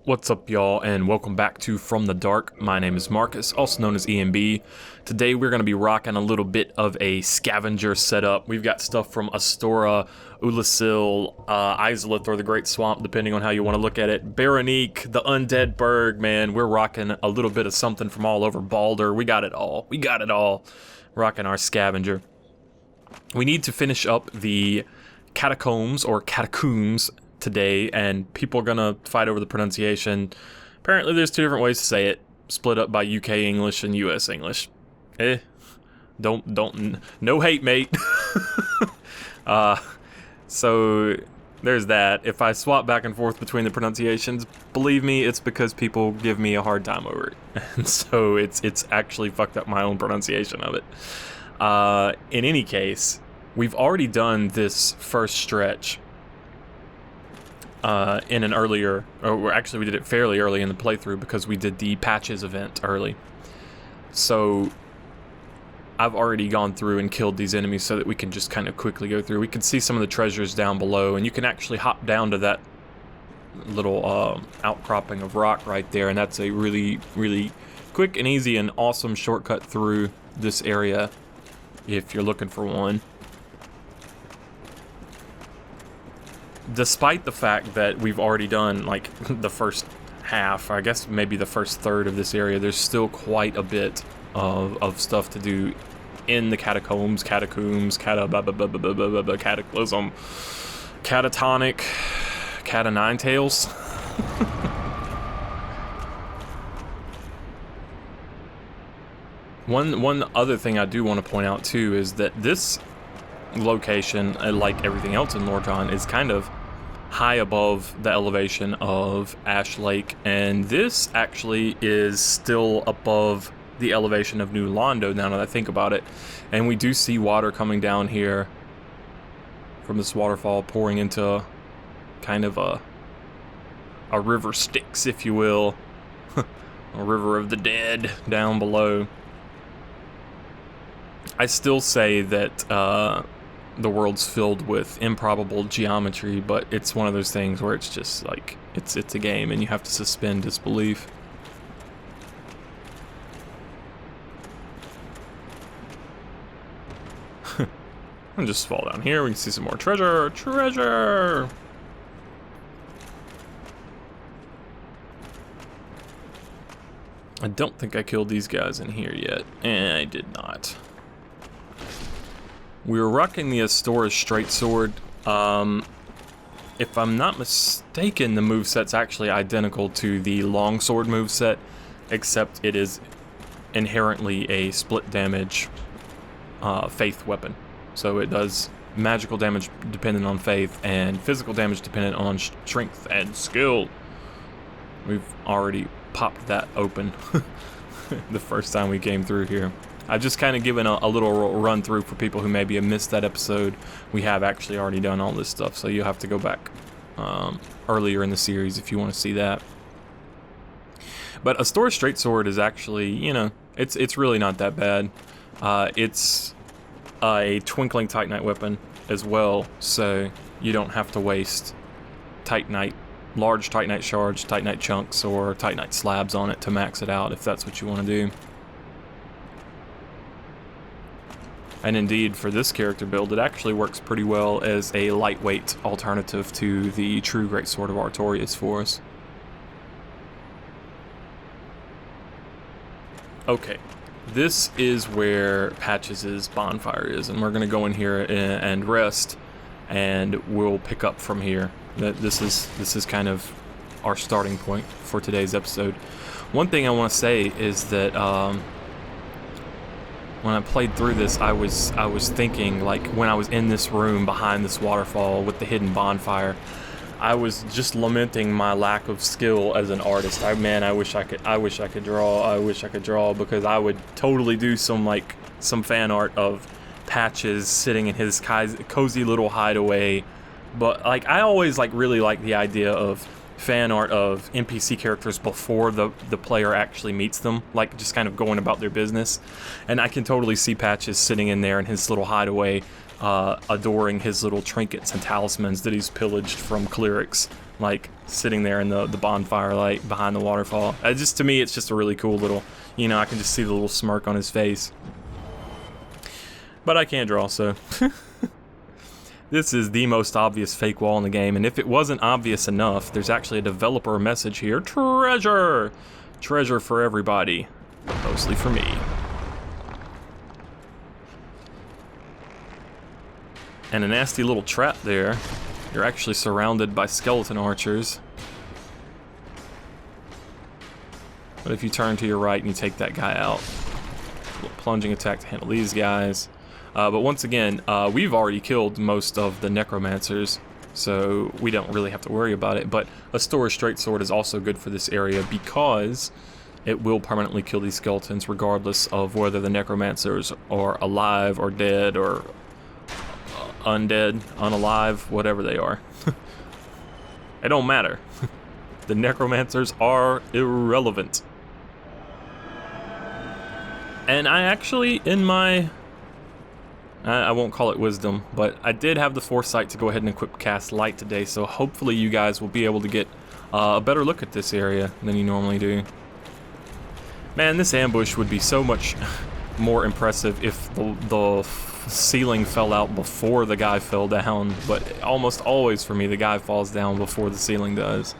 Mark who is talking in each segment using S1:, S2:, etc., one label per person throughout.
S1: What's up, y'all, and welcome back to From the Dark. My name is Marcus, also known as EMB. Today we're going to be rocking a little bit of a scavenger setup. We've got stuff from Astora, Ulasil, Izalith, or the Great Swamp, depending on how you want to look at it. Baronique, the Undead Berg, man. We're rocking a little bit of something from all over Baldur. We got it all. We got it all. Rocking our scavenger. We need to finish up the catacombs, or catacombs, today, and people are gonna fight over the pronunciation. Apparently there's two different ways to say it, split up by UK English and US English. No hate, mate. So there's that. If I swap back and forth between the pronunciations, believe me, it's because people give me a hard time over it. And so it's actually fucked up my own pronunciation of it. In any case, we've already done this first stretch in an earlier, or actually we did it fairly early in the playthrough because we did the patches event early. So I've already gone through and killed these enemies so that we can just kind of quickly go through. We can see some of the treasures down below, and you can actually hop down to that little outcropping of rock right there, and that's a really, really quick and easy and awesome shortcut through this area if you're looking for one. Despite the fact that we've already done, like, the first half, I guess maybe the first third of this area, there's still quite a bit of stuff to do in the catacombs, cataclysm, catatonic, cat of nine tails. One other thing I do want to point out too is that this location, like everything else in Lordaeron, is kind of high above the elevation of Ash Lake, and this actually is still above the elevation of New Londo, now that I think about it. And we do see water coming down here from this waterfall, pouring into kind of a river Styx, if you will. A river of the dead down below. I still say that the world's filled with improbable geometry, but it's one of those things where it's just like, it's a game and you have to suspend disbelief. And just fall down here, we can see some more treasure. Treasure! I don't think I killed these guys in here yet. I did not. We were rocking the Astora straight sword. If I'm not mistaken, the moveset's actually identical to the longsword moveset, except it is inherently a split damage faith weapon. So it does magical damage dependent on faith and physical damage dependent on strength and skill. We've already popped that open the first time we came through here. I've just kind of given a little run through for people who maybe have missed that episode. We have actually already done all this stuff, so you'll have to go back earlier in the series if you want to see that. But Astora straight sword is actually, you know, it's really not that bad. It's a twinkling Titanite weapon as well, so you don't have to waste large Titanite shards, Titanite chunks, or Titanite slabs on it to max it out if that's what you want to do. And indeed, for this character build, it actually works pretty well as a lightweight alternative to the true Greatsword of Artorias for us. Okay, this is where Patches' bonfire is, and we're going to go in here and rest, and we'll pick up from here. This is kind of our starting point for today's episode. One thing I want to say is that when I played through this, I was thinking, like, when I was in this room behind this waterfall with the hidden bonfire, I was just lamenting my lack of skill as an artist. I wish I could draw, because I would totally do some fan art of Patches sitting in his cozy little hideaway. But like, I always really like the idea of fan art of NPC characters before the player actually meets them, just kind of going about their business. And I can totally see Patches sitting in there in his little hideaway, adoring his little trinkets and talismans that he's pillaged from clerics, like sitting there in the bonfire light behind the waterfall. To me, it's just a really cool little, you know, I can just see the little smirk on his face. But I can't draw, so. This is the most obvious fake wall in the game, and if it wasn't obvious enough, there's actually a developer message here. Treasure! Treasure for everybody. Mostly for me. And a nasty little trap there. You're actually surrounded by skeleton archers. But if you turn to your right and you take that guy out, a little plunging attack to handle these guys. But once again, we've already killed most of the necromancers, so we don't really have to worry about it. But a storage straight sword is also good for this area because it will permanently kill these skeletons regardless of whether the necromancers are alive or dead or undead, unalive, whatever they are. It don't matter. The necromancers are irrelevant. And I actually, in my... I won't call it wisdom, but I did have the foresight to go ahead and equip Cast Light today, so hopefully you guys will be able to get a better look at this area than you normally do. Man, this ambush would be so much more impressive if the ceiling fell out before the guy fell down, but almost always for me the guy falls down before the ceiling does.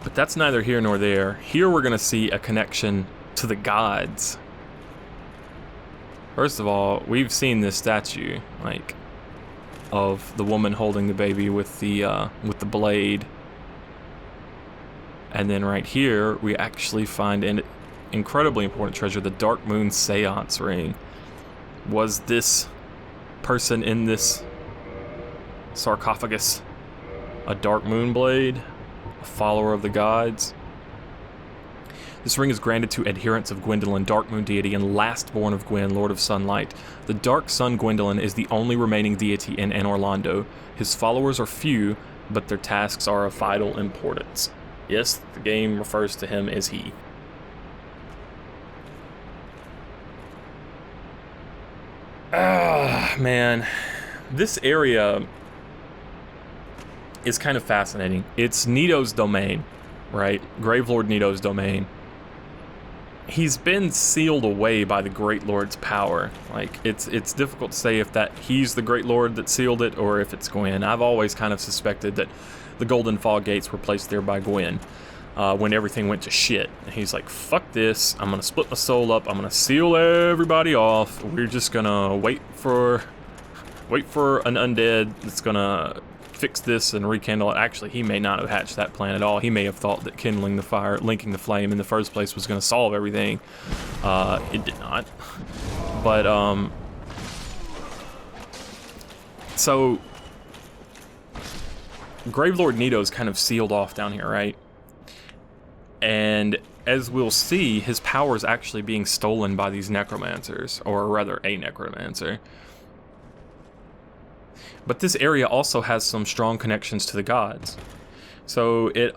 S1: But that's neither here nor there. Here we're gonna see a connection to the gods. First of all, we've seen this statue, like, of the woman holding the baby with the blade. And then right here, we actually find an incredibly important treasure, the Dark Moon Seance Ring. Was this person in this sarcophagus a Dark Moon Blade? A follower of the gods? This ring is granted to adherents of Gwyndolin, Dark Moon deity, and lastborn of Gwyn, Lord of Sunlight. The Dark Sun Gwyndolin is the only remaining deity in Anor Londo. His followers are few, but their tasks are of vital importance. Yes, the game refers to him as he. Ah, man. This area is kind of fascinating. It's Nito's domain, right? Gravelord Nito's domain. He's been sealed away by the Great Lord's power. Like, it's difficult to say if that he's the Great Lord that sealed it or if it's Gwyn. I've always kind of suspected that the Golden Fog Gates were placed there by Gwyn when everything went to shit. And he's like, fuck this, I'm gonna split my soul up, I'm gonna seal everybody off, we're just gonna wait for an undead that's gonna fix this and rekindle it. Actually, he may not have hatched that plan at all. He may have thought that kindling the fire, linking the flame in the first place was going to solve everything. It did not. But, so, Gravelord Nito's kind of sealed off down here, right? And as we'll see, his power is actually being stolen by these necromancers, or rather a necromancer. But this area also has some strong connections to the gods. So it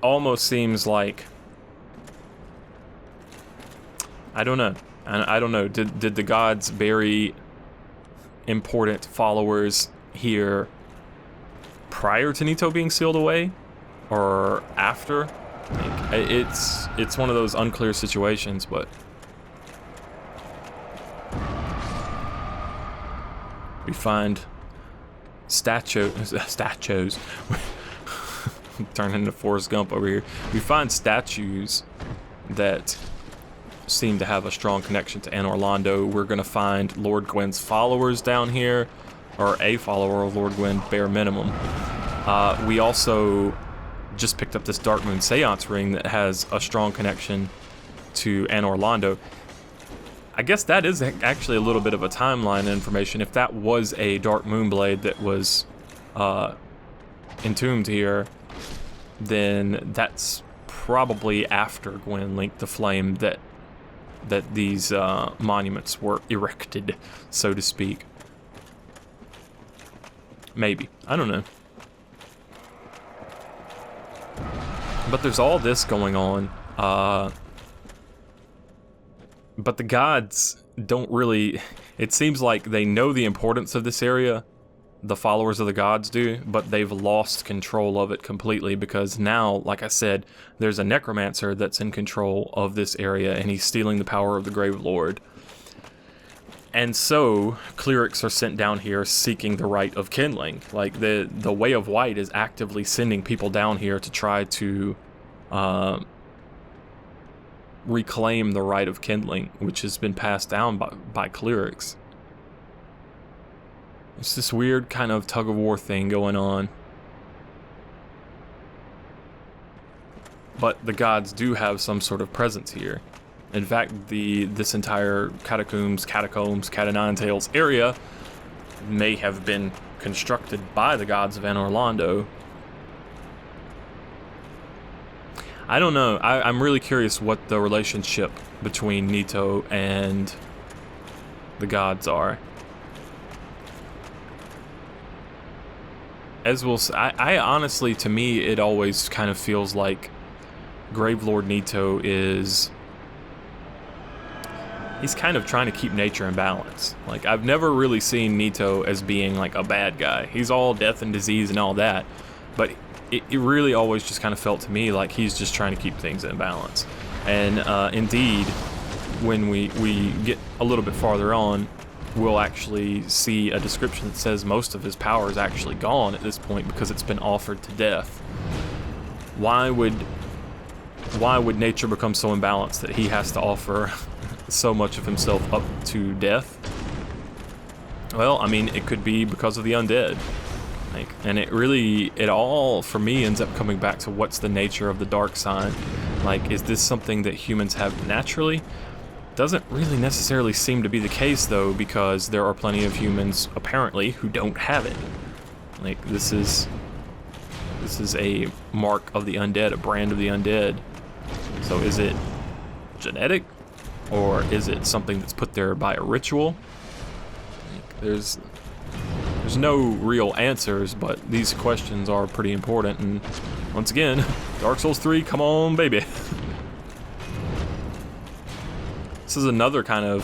S1: almost seems like, I don't know. I don't know. Did the gods bury important followers here prior to Nito being sealed away? Or after? Like, it's one of those unclear situations, but we find statues. Turn into Forrest Gump over here. We find statues that seem to have a strong connection to Anor Londo. We're gonna find Lord Gwyn's followers down here, or a follower of Lord Gwyn, bare minimum. We also just picked up this Dark Moon Seance Ring that has a strong connection to Anor Londo. I guess that is actually a little bit of a timeline information. If that was a Dark Moon Blade that was entombed here, then that's probably after Gwyn linked the flame that these monuments were erected, so to speak. Maybe. I don't know. But there's all this going on. But the gods don't really... It seems like they know the importance of this area, the followers of the gods do, but they've lost control of it completely because now, like I said, there's a necromancer that's in control of this area and he's stealing the power of the Gravelord. And so, clerics are sent down here seeking the right of kindling. Like, the Way of White is actively sending people down here to try to reclaim the right of kindling, which has been passed down by clerics. It's this weird kind of tug-of-war thing going on. But the gods do have some sort of presence here. In fact, this entire catacombs, Cat o' Nine Tails area may have been constructed by the gods of Anor Londo. I don't know. I'm really curious what the relationship between Nito and the gods are. As we'll say, I honestly, to me, it always kind of feels like Gravelord Nito is... He's kind of trying to keep nature in balance. Like, I've never really seen Nito as being like a bad guy. He's all death and disease and all that, but it really always just kind of felt to me like he's just trying to keep things in balance. And indeed, when we get a little bit farther on, we'll actually see a description that says most of his power is actually gone at this point because it's been offered to death. Why would nature become so imbalanced that he has to offer so much of himself up to death? Well, I mean, it could be because of the undead. Like, and it all, for me, ends up coming back to what's the nature of the dark side. Like, is this something that humans have naturally? Doesn't really necessarily seem to be the case, though, because there are plenty of humans, apparently, who don't have it. Like, this is a mark of the undead, a brand of the undead. So is it genetic? Or is it something that's put there by a ritual? Like, there's no real answers, but these questions are pretty important. And once again, Dark Souls 3, come on, baby. This is another kind of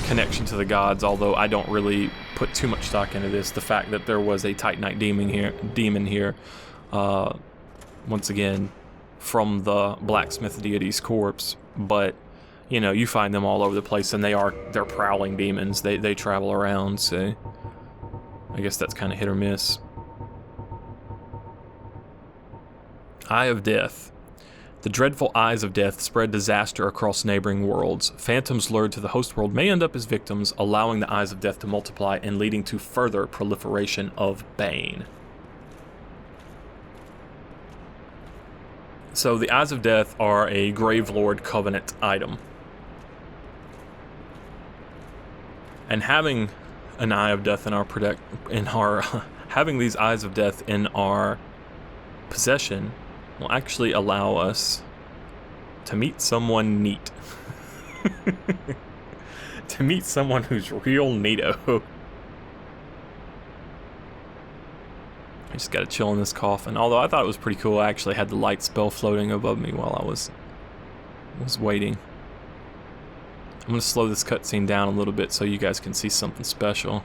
S1: connection to the gods, although I don't really put too much stock into this. The fact that there was a Titanite demon here, once again, from the blacksmith deity's corpse, but you know, you find them all over the place, and they're prowling demons. They travel around, so I guess that's kind of hit or miss. Eye of Death. The dreadful eyes of death spread disaster across neighboring worlds. Phantoms lured to the host world may end up as victims, allowing the eyes of death to multiply and leading to further proliferation of bane. So the eyes of death are a Gravelord Covenant item. And having an eye of death having these eyes of death in our possession will actually allow us to meet someone neat. To meet someone who's real neato. I just gotta chill in this coffin. Although I thought it was pretty cool, I actually had the light spell floating above me while I was waiting. I'm gonna slow this cutscene down a little bit so you guys can see something special.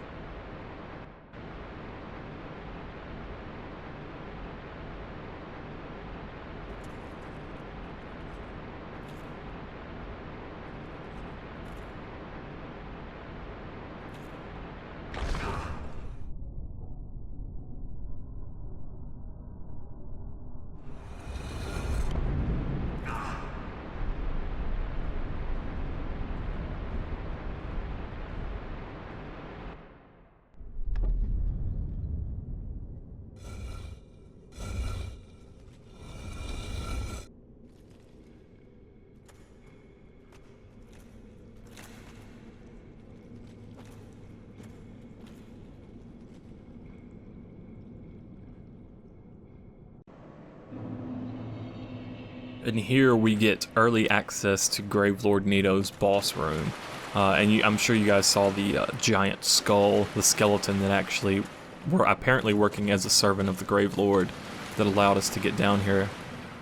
S1: And here we get early access to Gravelord Nito's boss room. And I'm sure you guys saw the giant skull, the skeleton that actually were apparently working as a servant of the Gravelord that allowed us to get down here.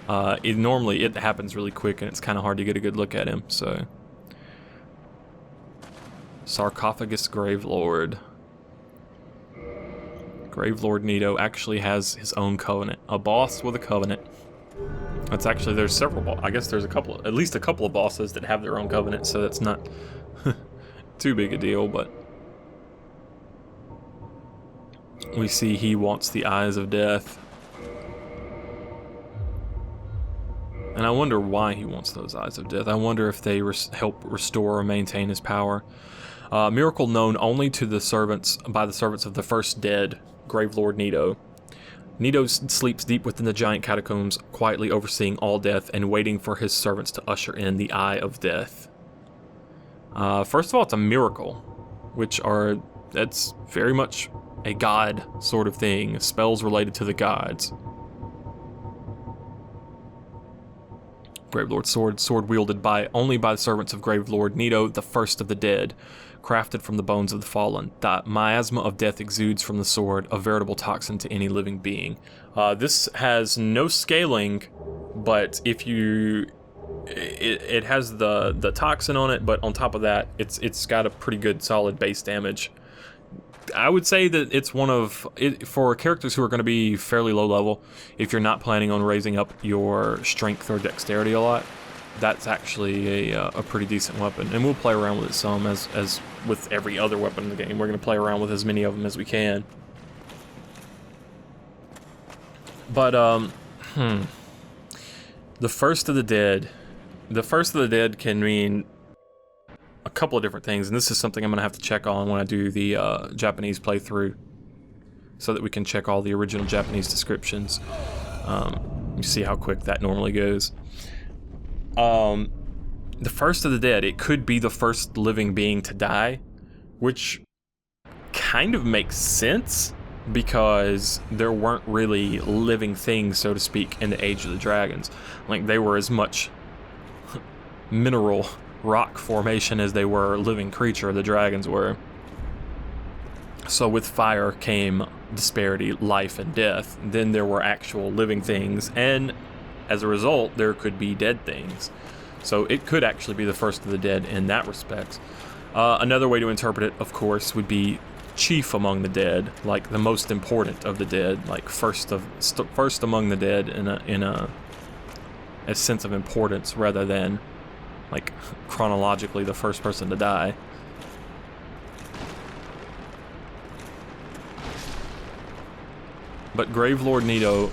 S1: Normally it happens really quick and it's kind of hard to get a good look at him, so... Sarcophagus Gravelord. Gravelord Nito actually has his own covenant. A boss with a covenant. That's actually, there's several, I guess there's at least a couple of bosses that have their own covenant, so that's not too big a deal, but we see he wants the Eyes of Death. And I wonder why he wants those Eyes of Death. I wonder if they help restore or maintain his power. Miracle known only to the servants, by the servants of the first dead, Gravelord Nito. Nito sleeps deep within the giant catacombs, quietly overseeing all death and waiting for his servants to usher in the Eye of Death. First of all, it's a miracle, that's very much a god sort of thing, spells related to the gods. Gravelord sword wielded only by the servants of Gravelord Nito, the first of the dead, crafted from the bones of the fallen. The miasma of death exudes from the sword, a veritable toxin to any living being. This has no scaling, but if you... It has the toxin on it, but on top of that, it's got a pretty good solid base damage. I would say that it's one of... for characters who are going to be fairly low level, if you're not planning on raising up your strength or dexterity a lot, that's actually a pretty decent weapon. And we'll play around with it some, as with every other weapon in the game. We're going to play around with as many of them as we can. But, the first of the dead... The first of the dead can mean a couple of different things, and this is something I'm going to have to check on when I do the Japanese playthrough, so that we can check all the original Japanese descriptions. You see how quick that normally goes. The first of the dead, it could be the first living being to die, which kind of makes sense, because there weren't really living things, so to speak, in the Age of the Dragons. Like, they were as much mineral rock formation as they were living creature, the dragons were. So with fire came disparity, life and death. Then there were actual living things, and as a result there could be dead things. So it could actually be the first of the dead in that respect. Another way to interpret it, of course, would be chief among the dead, like the most important of the dead, like first among the dead in a sense of importance, rather than like chronologically the first person to die. But Gravelord Nito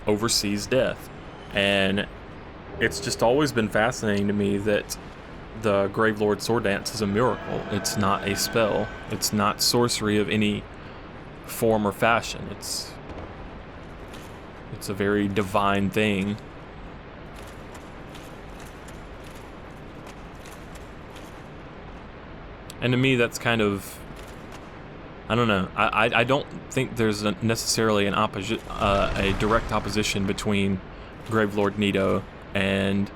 S1: oversees death, and it's just always been fascinating to me that the Gravelord Sword Dance is a miracle. It's not a spell. It's not sorcery of any form or fashion. It's a very divine thing. And to me, that's kind of, I don't know. I don't think there's necessarily a direct opposition between Gravelord Nito and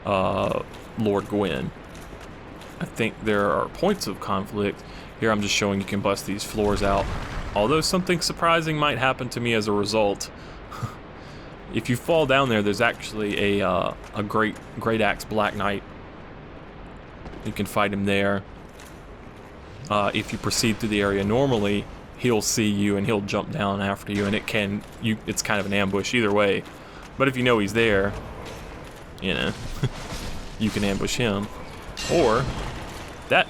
S1: Lord Gwyn. I think there are points of conflict. Here I'm just showing you can bust these floors out. Although something surprising might happen to me as a result. If you fall down there, there's actually a great axe Black Knight. You can fight him there. If you proceed through the area normally, he'll see you and he'll jump down after you, and it's kind of an ambush either way. But if you know he's there, you know, you can ambush him. Or that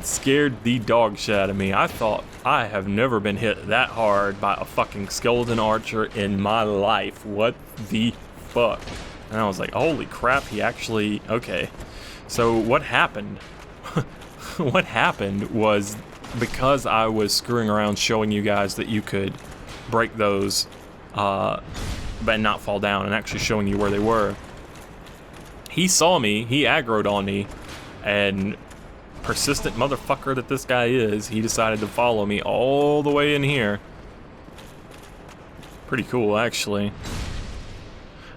S1: scared the dog shit out of me. I thought, I have never been hit that hard by a fucking skeleton archer in my life. What the fuck? And I was like, holy crap, he actually, okay. So what happened? What happened was, because I was screwing around showing you guys that you could break those but not fall down, and actually showing you where they were, he saw me, he aggroed on me, and persistent motherfucker that this guy is, he decided to follow me all the way in here. Pretty cool, actually.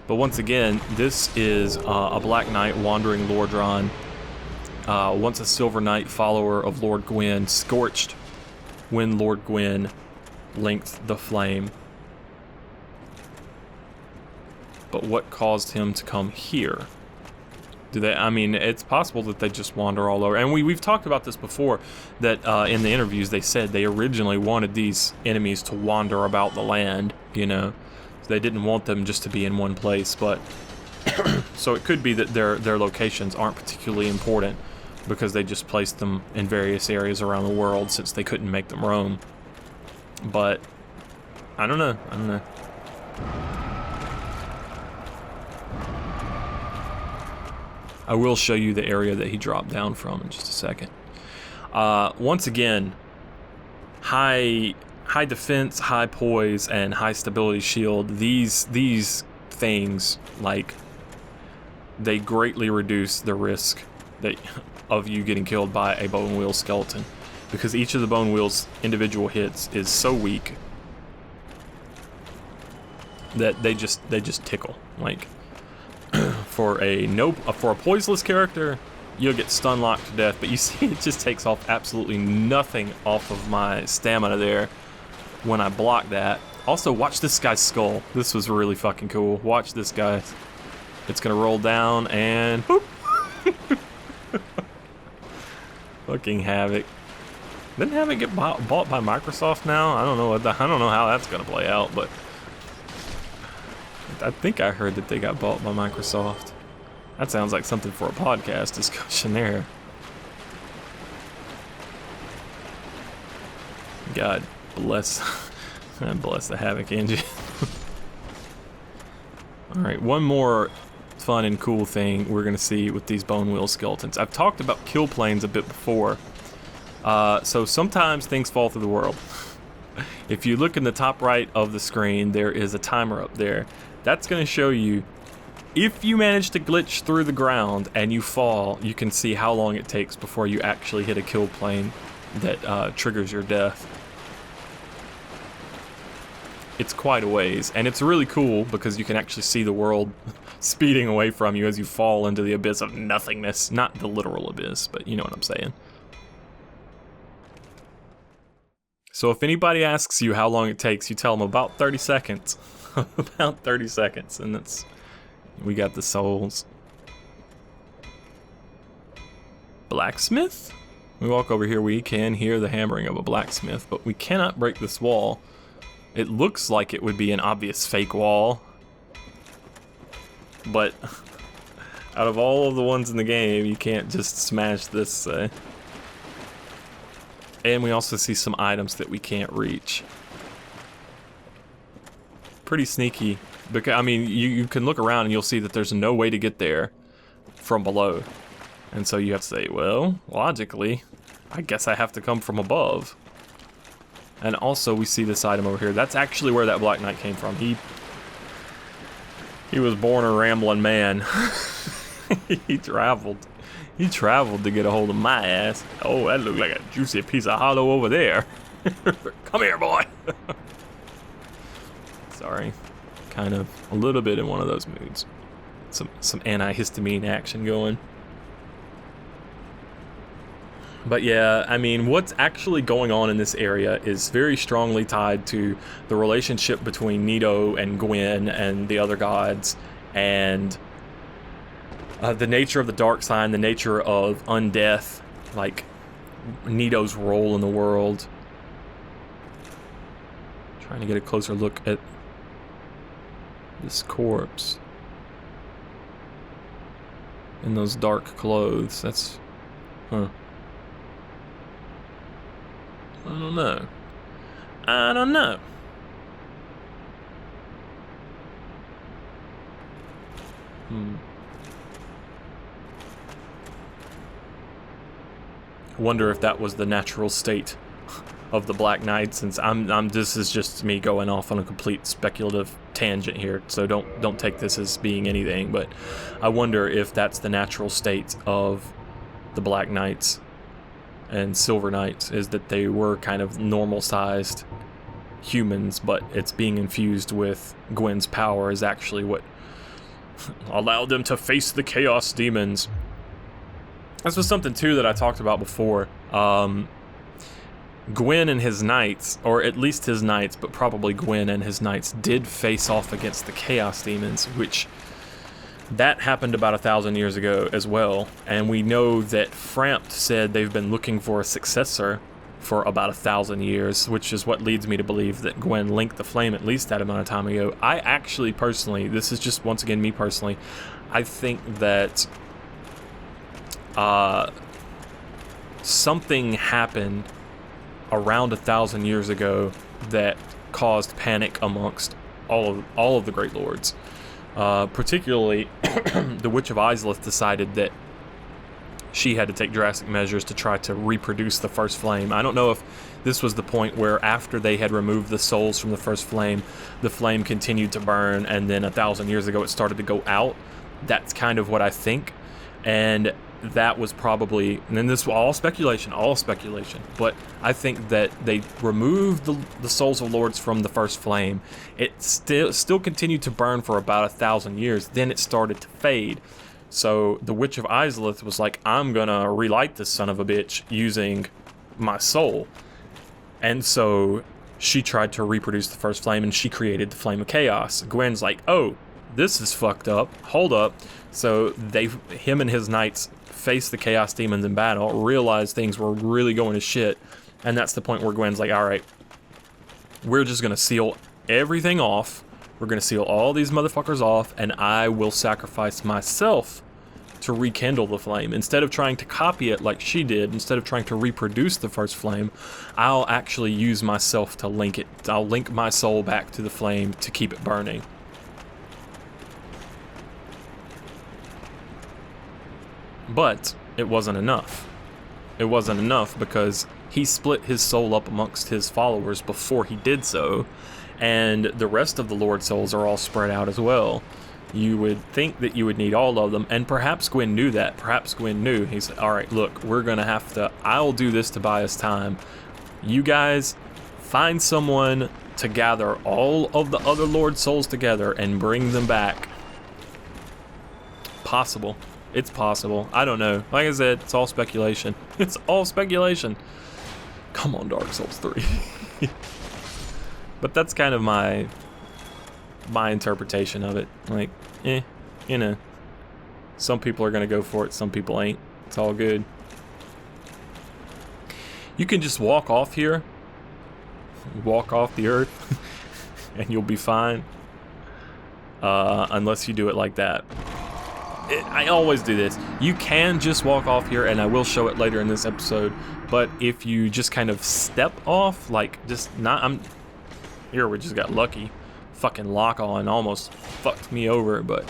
S1: But once again, this is a Black Knight wandering Lordran. Once a Silver Knight, follower of Lord Gwyn, scorched when Lord Gwyn linked the flame. But what caused him to come here? Do they? I mean, it's possible that they just wander all over. And we've talked about this before, that in the interviews they said they originally wanted these enemies to wander about the land, you know. They didn't want them just to be in one place, but so it could be that their locations aren't particularly important because they just placed them in various areas around the world since they couldn't make them roam. But I don't know. I will show you the area that he dropped down from in just a second. Once again, high defense, high poise, and high stability shield. These things, like, they greatly reduce the risk of you getting killed by a bone wheel skeleton, because each of the bone wheel's individual hits is so weak that they just tickle. Like, for a poiseless character, you'll get stun locked to death, but you see it just takes off absolutely nothing off of my stamina there when I block that. Also, watch this guy's skull. This was really fucking cool. Watch this guy. It's gonna roll down and whoop. Fucking Havoc. Didn't Havoc get bought by Microsoft now? I don't know how that's gonna play out, but I think I heard that they got bought by Microsoft. That sounds like something for a podcast discussion there. God bless the Havoc engine. Alright, one more fun and cool thing we're gonna see with these bone wheel skeletons. I've talked about kill planes a bit before. So sometimes things fall through the world. If you look in the top right of the screen, there is a timer up there. That's going to show you, if you manage to glitch through the ground and you fall, you can see how long it takes before you actually hit a kill plane that triggers your death. It's quite a ways, and it's really cool because you can actually see the world speeding away from you as you fall into the abyss of nothingness. Not the literal abyss, but you know what I'm saying. So if anybody asks you how long it takes, you tell them about 30 seconds. About 30 seconds, and we got the souls. Blacksmith? We walk over here, we can hear the hammering of a blacksmith, but we cannot break this wall. It looks like it would be an obvious fake wall, but out of all of the ones in the game, you can't just smash this. And we also see some items that we can't reach. Pretty sneaky, because I mean, you can look around and you'll see that there's no way to get there from below, and so you have to say, well, logically, I guess I have to come from above. And also, we see this item over here. That's actually where that Black Knight came from. He was born a rambling man. He traveled to get a hold of my ass. Oh, that looked like a juicy piece of hollow over there. Come here, boy. Sorry, kind of a little bit in one of those moods. Some antihistamine action going. But yeah, I mean, what's actually going on in this area is very strongly tied to the relationship between Nito and Gwen and the other gods, and the nature of the dark sign, the nature of undeath, like Nito's role in the world. Trying to get a closer look at this corpse in those dark clothes. That's, I don't know. I wonder if that was the natural state of the Black Knight, since this is just me going off on a complete speculative tangent here, so don't take this as being anything, but I wonder if that's the natural state of the Black Knights and Silver Knights, is that they were kind of normal-sized humans, but it's being infused with Gwen's power is actually what allowed them to face the Chaos Demons. This was something, too, that I talked about before. Gwen and his knights, or at least his knights, but probably Gwen and his knights, did face off against the Chaos Demons, which That happened about 1,000 years ago as well, and we know that Frampt said they've been looking for a successor for about 1,000 years, which is what leads me to believe that Gwen linked the flame at least that amount of time ago. I actually personally, this is just once again me personally, I think that something happened around 1,000 years ago that caused panic amongst all of the Great Lords. Particularly, the Witch of Izalith decided that she had to take drastic measures to try to reproduce the first flame. I don't know if this was the point where after they had removed the souls from the first flame, the flame continued to burn, and then 1,000 years ago it started to go out. That's kind of what I think. And that was probably, and then this is all speculation, but I think that they removed the souls of lords from the first flame. It still continued to burn for about 1,000 years, then it started to fade. So the Witch of Izalith was like, I'm gonna relight this son of a bitch using my soul. And so she tried to reproduce the first flame, and she created the Flame of Chaos. Gwen's like, oh, this is fucked up, hold up. So him and his knights faced the Chaos Demons in battle, realized things were really going to shit, and that's the point where Gwen's like, alright, we're just gonna seal everything off, we're gonna seal all these motherfuckers off, and I will sacrifice myself to rekindle the flame. Instead of trying to copy it like she did, instead of trying to reproduce the first flame, I'll actually use myself to link it. I'll link my soul back to the flame to keep it burning. But it wasn't enough. It wasn't enough because he split his soul up amongst his followers before he did so, and the rest of the Lord souls are all spread out as well. You would think that you would need all of them, and perhaps Gwen knew that. Perhaps Gwen knew. He said, alright, look, we're gonna have to, I'll do this to buy us time. You guys find someone to gather all of the other Lord souls together and bring them back. Possible. It's possible. I don't know. Like I said, it's all speculation. It's all speculation. Come on, Dark Souls 3. But that's kind of my interpretation of it. Like, you know. Some people are going to go for it, some people ain't. It's all good. You can just walk off here. Walk off the earth. And you'll be fine. Unless you do it like that. I always do this. You can just walk off here, and I will show it later in this episode, but if you just kind of step off, like, just not, here we just got lucky. Fucking lock on almost fucked me over, but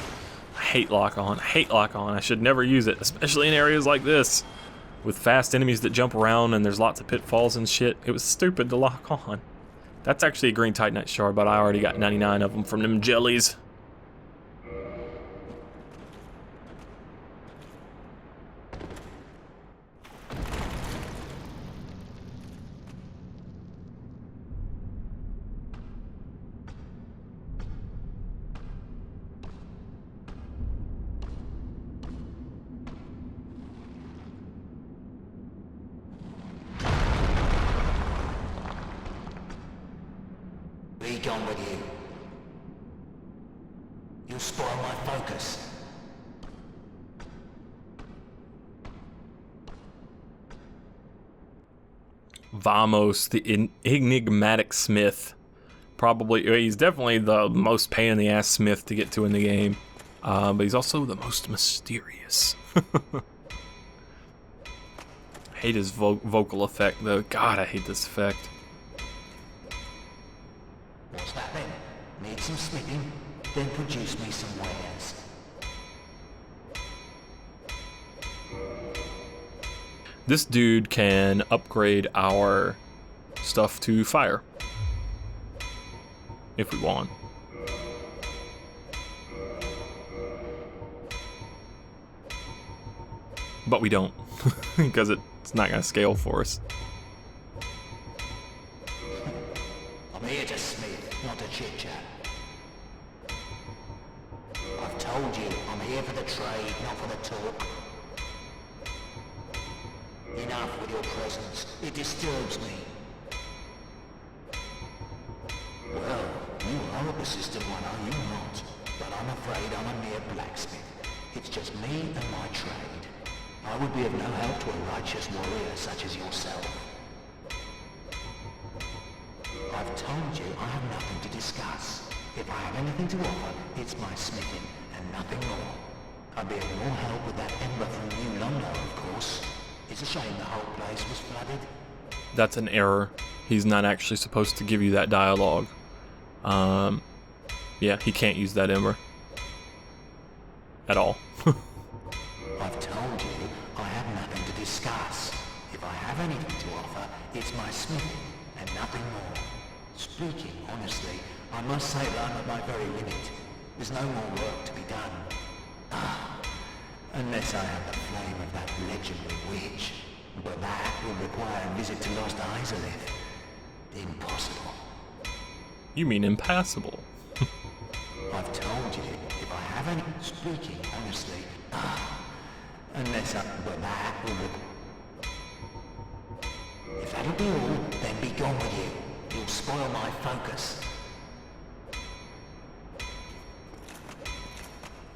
S1: I hate lock on. I should never use it, especially in areas like this with fast enemies that jump around and there's lots of pitfalls and shit. It was stupid to lock on. That's actually a green Titanite shard, but I already got 99 of them from them jellies.
S2: Be gone with you. You'll spoil my focus.
S1: Vamos, the enigmatic smith. Probably, he's definitely the most pain in the ass smith to get to in the game. But he's also the most mysterious. Hate his vocal effect though. God, I hate this effect.
S2: What's that then? Need some smithing? Then produce me some wares.
S1: This dude can upgrade our stuff to fire. If we want. But we don't. Because it's not going to scale for us.
S2: I'm here to smith, not to chit-chat. I've told you, I'm here for the trade, not for the talk. Enough with your presence. It disturbs me. Well, you are a persistent one, are you not? But I'm afraid I'm a mere blacksmith. It's just me and my trade. I would be of no help to a righteous warrior such as yourself. I've told you I have nothing to discuss. If I have anything to offer, it's my smithing and nothing more. I'd be of more help with that ember from New London, of course. It's a shame the whole place was flooded.
S1: That's an error. He's not actually supposed to give you that dialogue. Yeah, he can't use that ember. At all.
S2: I've told you I have nothing to discuss. If I have anything to offer, it's my smithing and nothing more. Speaking honestly, I must say that I'm at my very limit. There's no more work to be done. Unless I have the flame of that legendary witch. But that will require a visit to Lost Isolith. Impossible.
S1: You mean impassable?
S2: I've told you, if I have any... Speaking honestly, unless I... But that will If that'll be all, then be gone with you. You'll spoil my focus.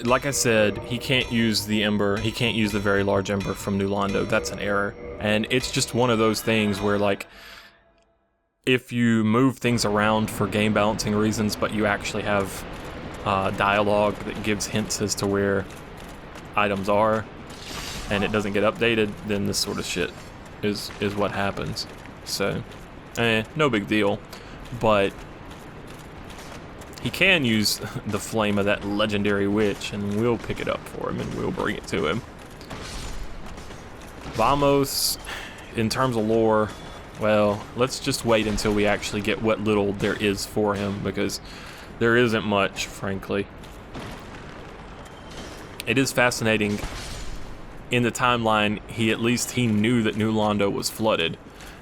S1: Like I said, he can't use the ember, he can't use the very large ember from New Londo. That's an error. And it's just one of those things where, like, if you move things around for game balancing reasons, but you actually have dialogue that gives hints as to where items are, and it doesn't get updated, then this sort of shit is what happens. So, no big deal. But he can use the flame of that legendary witch, and we'll pick it up for him, and we'll bring it to him. Vamos, in terms of lore, well, let's just wait until we actually get what little there is for him, because there isn't much, frankly. It is fascinating. In the timeline, he knew that New Londo was flooded.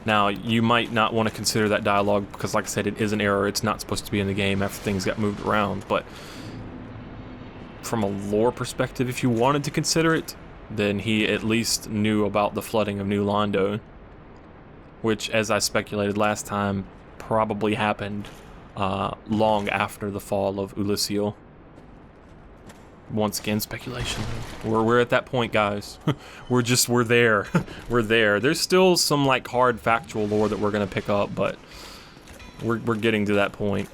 S1: Now, you might not want to consider that dialogue because, like I said, it is an error. It's not supposed to be in the game after things got moved around. But from a lore perspective, if you wanted to consider it, then he at least knew about the flooding of New Londo, which, as I speculated last time, probably happened long after the fall of Ulysseal. Once again, speculation. We're at that point, guys. we're there. We're there. There's still some like hard factual lore that we're gonna pick up, but we're getting to that point.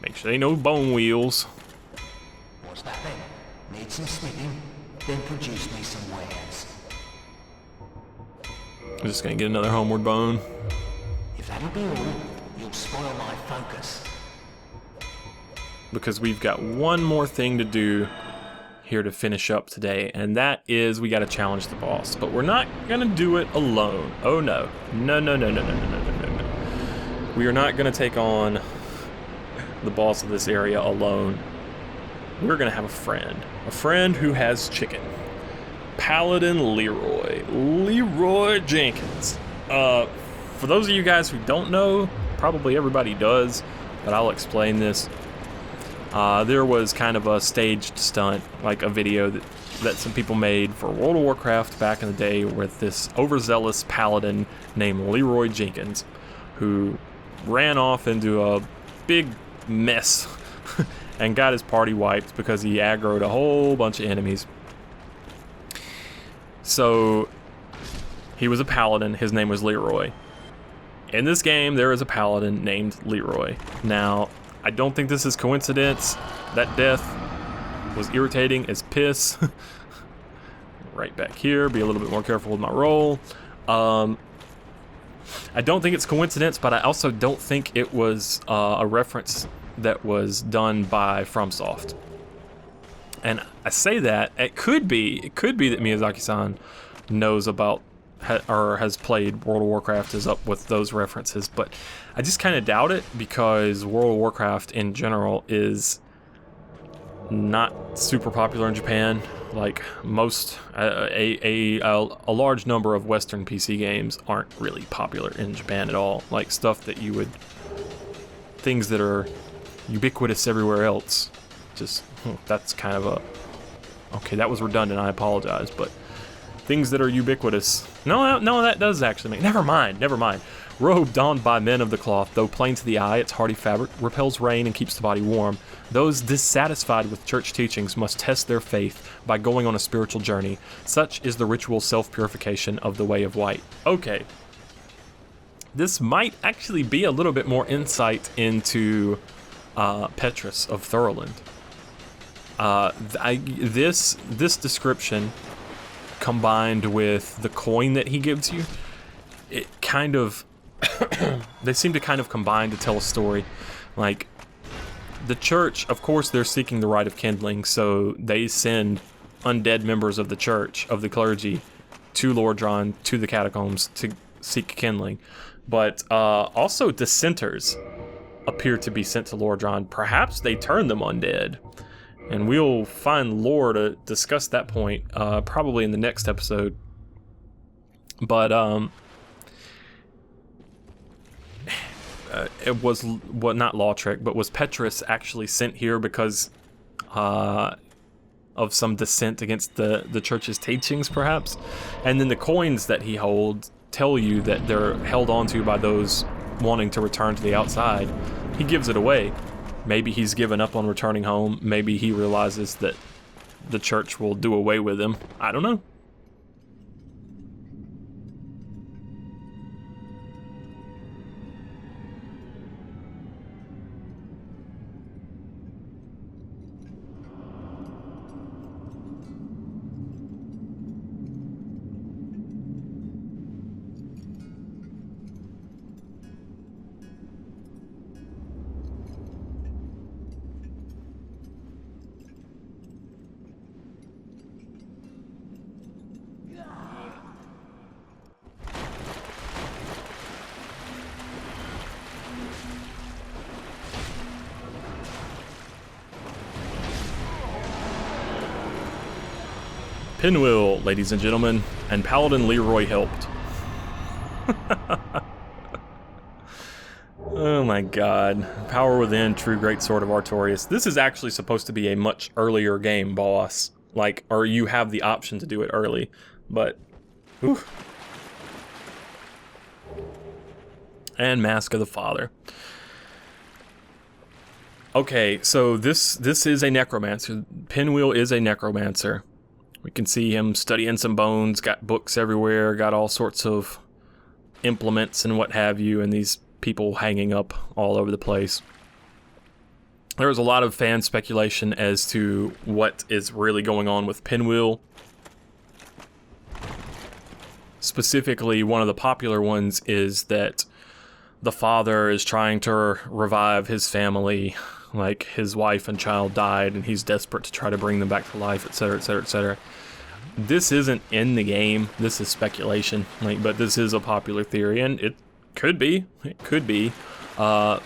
S1: Make sure they know bone wheels.
S2: What's that then? Need some smithing? Then produce me some wares.
S1: I'm just gonna get another homeward bone.
S2: If that'll be all, you'll spoil my focus.
S1: Because we've got one more thing to do here to finish up today, and that is we got to challenge the boss. But we're not gonna do it alone. Oh no. No. We are not gonna take on the boss of this area alone. We're gonna have a friend who has chicken. Paladin Leeroy. Leeroy Jenkins. For those of you guys who don't know, probably everybody does, but I'll explain this. There was kind of a staged stunt, like a video that some people made for World of Warcraft back in the day with this overzealous paladin named Leeroy Jenkins, who ran off into a big mess and got his party wiped because he aggroed a whole bunch of enemies. So, he was a paladin, his name was Leeroy. In this game, there is a paladin named Leeroy. Now, I don't think this is coincidence. That death was irritating as piss. Right back here, be a little bit more careful with my roll. I don't think it's coincidence, but I also don't think it was a reference that was done by FromSoft. And I say that, it could be that Miyazaki-san knows about or has played World of Warcraft, is up with those references, but I just kind of doubt it because World of Warcraft in general is not super popular in Japan. Like most, a large number of Western PC games aren't really popular in Japan at all. Like stuff that things that are ubiquitous everywhere else. Just, that's kind of okay, that was redundant, I apologize, but things that are ubiquitous. No, that does actually make, never mind. Robe donned by men of the cloth, though plain to the eye, its hardy fabric repels rain and keeps the body warm. Those dissatisfied with church teachings must test their faith by going on a spiritual journey. Such is the ritual self-purification of the Way of White. Okay. This might actually be a little bit more insight into Petrus of Thurland. This description, combined with the coin that he gives you, it kind of they seem to kind of combine to tell a story. Like, the church, of course, they're seeking the rite of kindling, so they send undead members of the church, of the clergy, to Lordran, to the catacombs, to seek kindling. But also dissenters appear to be sent to Lordran. Perhaps they turn them undead. And we'll find lore to discuss that point, probably in the next episode. But it was, well, not Lautrec, but was Petrus actually sent here because of some dissent against the church's teachings, perhaps? And then the coins that he holds tell you that they're held onto by those wanting to return to the outside. He gives it away. Maybe he's given up on returning home. Maybe he realizes that the church will do away with him. I don't know. Pinwheel, ladies and gentlemen, and Paladin Leeroy helped. Oh my god. Power Within, True Great Sword of Artorias. This is actually supposed to be a much earlier game, boss. Like, or you have the option to do it early, but... Whew. And Mask of the Father. Okay, so this is a necromancer. Pinwheel is a necromancer. We can see him studying some bones, got books everywhere, got all sorts of implements and what have you, and these people hanging up all over the place. There was a lot of fan speculation as to what is really going on with Pinwheel. Specifically, one of the popular ones is that the father is trying to revive his family, like his wife and child died, and he's desperate to try to bring them back to life, etc., etc., etc. This isn't in the game. This is speculation, like, but this is a popular theory, and it could be. It could be. But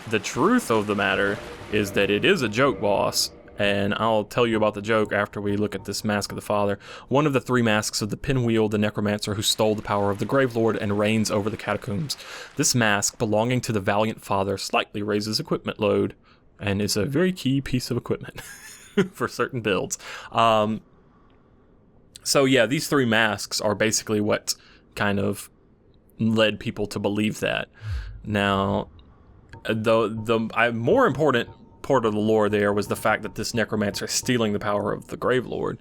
S1: the truth of the matter is that it is a joke, boss, and I'll tell you about the joke after we look at this Mask of the Father. One of the three masks of the Pinwheel, the necromancer who stole the power of the Gravelord and reigns over the catacombs. This mask, belonging to the valiant father, slightly raises equipment load, and is a very key piece of equipment for certain builds. So yeah, these three masks are basically what kind of led people to believe that. Now, the more important part of the lore there was the fact that this necromancer is stealing the power of the Gravelord.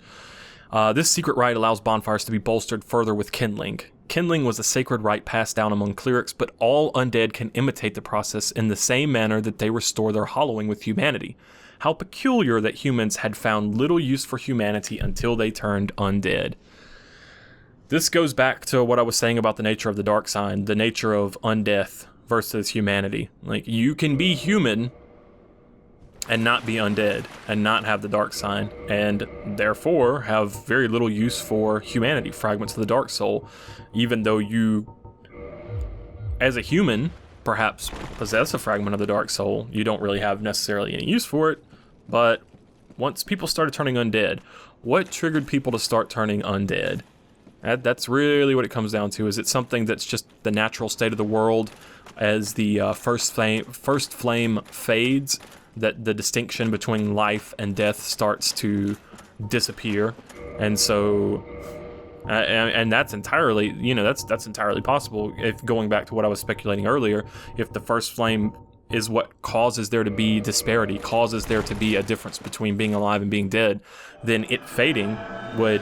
S1: This secret rite allows bonfires to be bolstered further with kindling. Kindling was a sacred rite passed down among clerics, but all undead can imitate the process in the same manner that they restore their hollowing with humanity. How peculiar that humans had found little use for humanity until they turned undead. This goes back to what I was saying about the nature of the dark sign, the nature of undeath versus humanity. Like, you can be human and not be undead, and not have the dark sign, and therefore have very little use for humanity, fragments of the dark soul, even though you, as a human, perhaps possess a fragment of the dark soul. You don't really have necessarily any use for it, but once people started turning undead, what triggered people to start turning undead? That's really what it comes down to. Is it something that's just the natural state of the world as the first flame fades, that the distinction between life and death starts to disappear, and so And that's entirely, you know, that's entirely possible. If going back to what I was speculating earlier, if the first flame is what causes there to be disparity, causes there to be a difference between being alive and being dead, then it fading would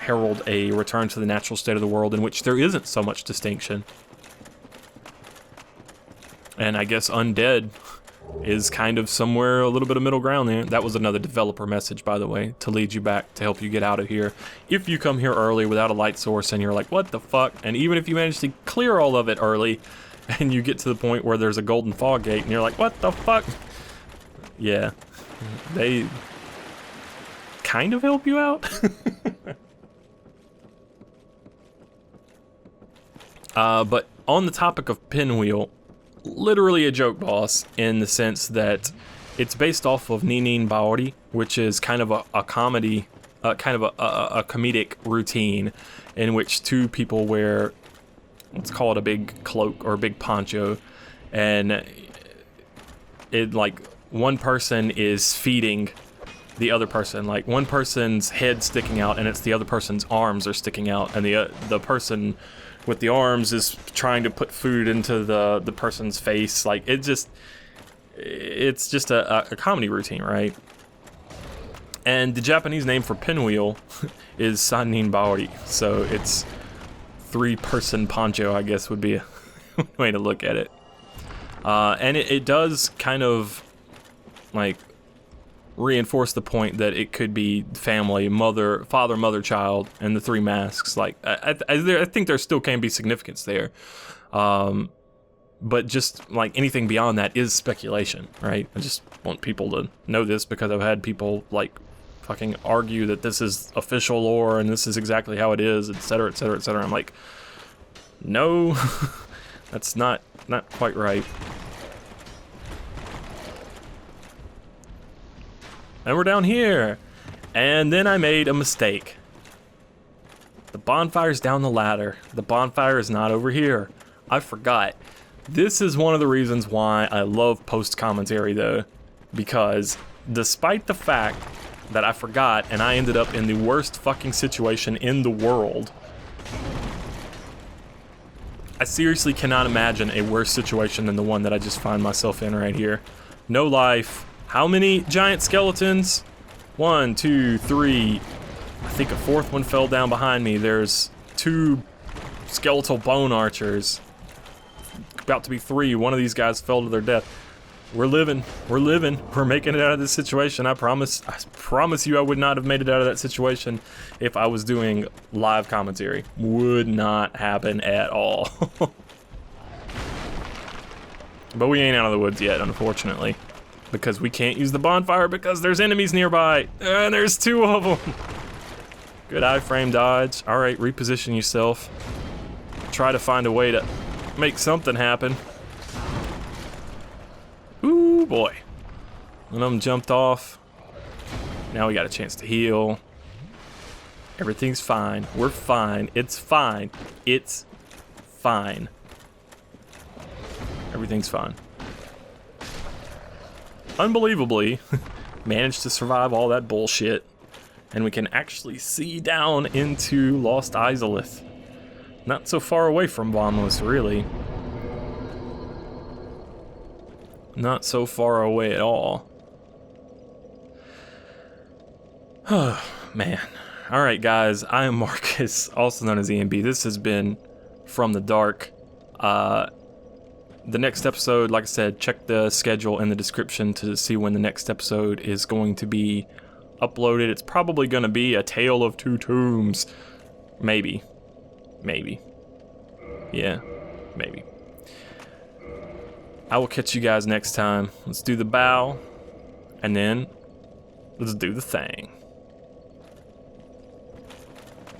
S1: herald a return to the natural state of the world in which there isn't so much distinction. And I guess undead is kind of somewhere a little bit of middle ground there. That was another developer message, by the way, to lead you back, to help you get out of here. If you come here early without a light source and you're like, what the fuck? And even if you manage to clear all of it early and you get to the point where there's a golden fog gate and you're like, what the fuck? Yeah, they kind of help you out. But on the topic of Pinwheel, literally a joke boss in the sense that it's based off of Ninin Baori, which is kind of a comedy, kind of a comedic routine in which two people wear, let's call it a big cloak or a big poncho, and it like one person is feeding the other person, like one person's head sticking out and it's the other person's arms are sticking out, and the person with the arms is trying to put food into the person's face. Like it's just a comedy routine, right? And the Japanese name for Pinwheel is Sannin Baori, so it's three-person poncho, I guess would be a way to look at it. And it does kind of like reinforce the point that it could be family, father, mother, child, and the three masks. Like I think there still can be significance there, but just like anything beyond that is speculation, right? I just want people to know this because I've had people like fucking argue that this is official lore and this is exactly how it is, etc., etc., etc. I'm like, no, that's not quite right. And we're down here. And then I made a mistake. The bonfire's down the ladder. The bonfire is not over here. I forgot. This is one of the reasons why I love post-commentary though. Because despite the fact that I forgot and I ended up in the worst fucking situation in the world, I seriously cannot imagine a worse situation than the one that I just find myself in right here. No life. How many giant skeletons? 1, 2, 3. I think a fourth one fell down behind me. There's 2 skeletal bone archers. About to be 3. One of these guys fell to their death. We're living. We're living. We're making it out of this situation. I promise you I would not have made it out of that situation if I was doing live commentary. Would not happen at all. But we ain't out of the woods yet, unfortunately. Because we can't use the bonfire because there's enemies nearby. And there's 2 of them. Good iframe dodge. Alright, reposition yourself. Try to find a way to make something happen. Ooh, boy. One of them jumped off. Now we got a chance to heal. Everything's fine. We're fine. It's fine. It's fine. Everything's fine. Unbelievably, managed to survive all that bullshit, and we can actually see down into Lost Izalith. Not so far away from Vamos, really. Not so far away at all. Oh, man. Alright, guys, I am Marcus, also known as EMB. This has been From the Dark. The next episode, like I said, check the schedule in the description to see when the next episode is going to be uploaded. It's probably going to be A Tale of Two Tombs. Maybe. Maybe. Yeah, maybe. I will catch you guys next time. Let's do the bow, and then let's do the thing.